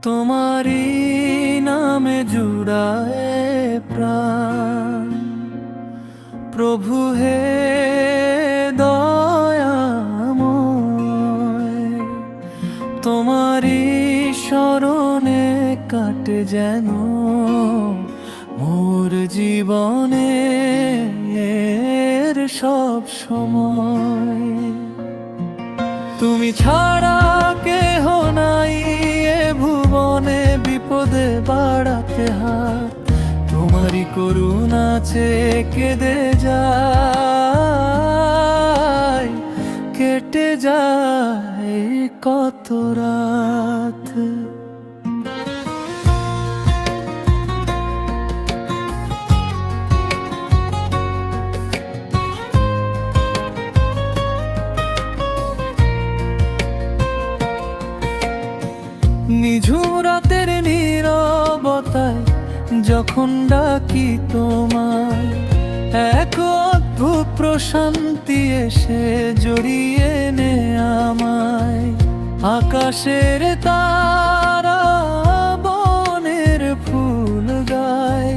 তোমারি নামে জুড়ায় প্রাণ, প্রভু হে দয়াময়। তোমারি শরণে কাটে যেন মোর জীবনের সব সময়। তুমি ছাড়া কেহ নাই এ ভুবনে, বিপদে বাড়াতে হাত তোমারি করুণা চেয়ে কেঁদে যায়, কেটে যায় কত রাত। নিঝুম রাতের নীরবতায় যখন ডাকি তোমায়, এক অদ্ভুত প্রশান্তি এসে জড়িয়ে নে আমায়। আকাশের তারা বনের ফুল গায়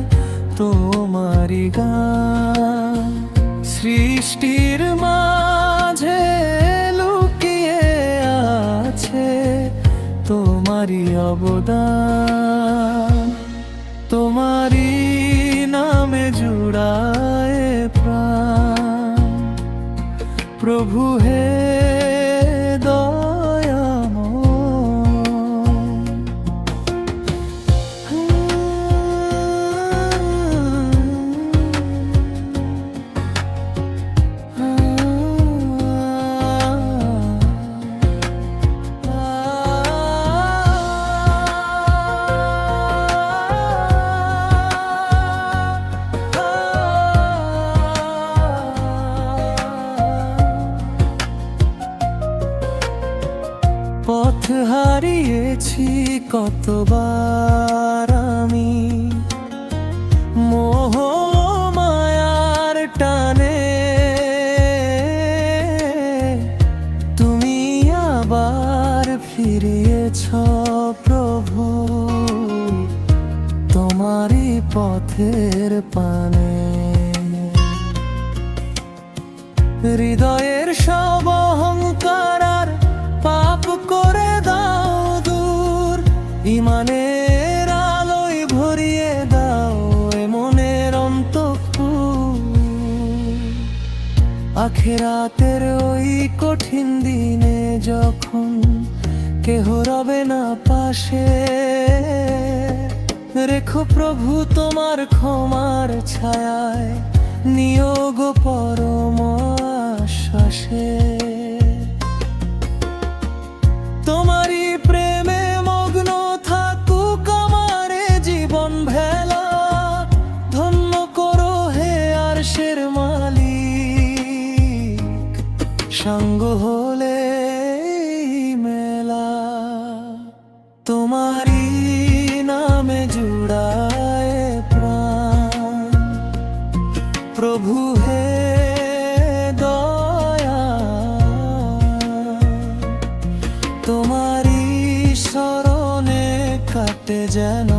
তোমারি গান, সৃষ্টির মাঝে লুকিয়ে আছে তোমারি অবদান। তোমারি নামে জুড়ায় প্রাণ, প্রভু হে পথ হারিয়েছি কতবার আমি, মোহ মায়ার টানে তুমি আবার ফিরিয়েছ প্রভু তোমারই পথের পানে। হৃদয়ের সব অহংকার আর পাপ করে দাও দূর, ইমানের আলোয় ভরিয়ে দাও এ মনের অন্তঃপুর। আখিরাতের ওই কঠিন দিনে যখন কেহ রবে না পাশে, রেখো প্রভু তোমার ক্ষমার ছায়ায় নিয়োগ পরম আশ্বাসে। তোমারি প্রেমে মগ্ন থাকুক আমারে জীবন ভেলা, ধন্য করো হে আরশের মালিক, সঙ্গ হলে মেলা। তোমারি নামে জুড়ায় প্রাণ, প্রভু হে তোমারি শরণে কাটে যেন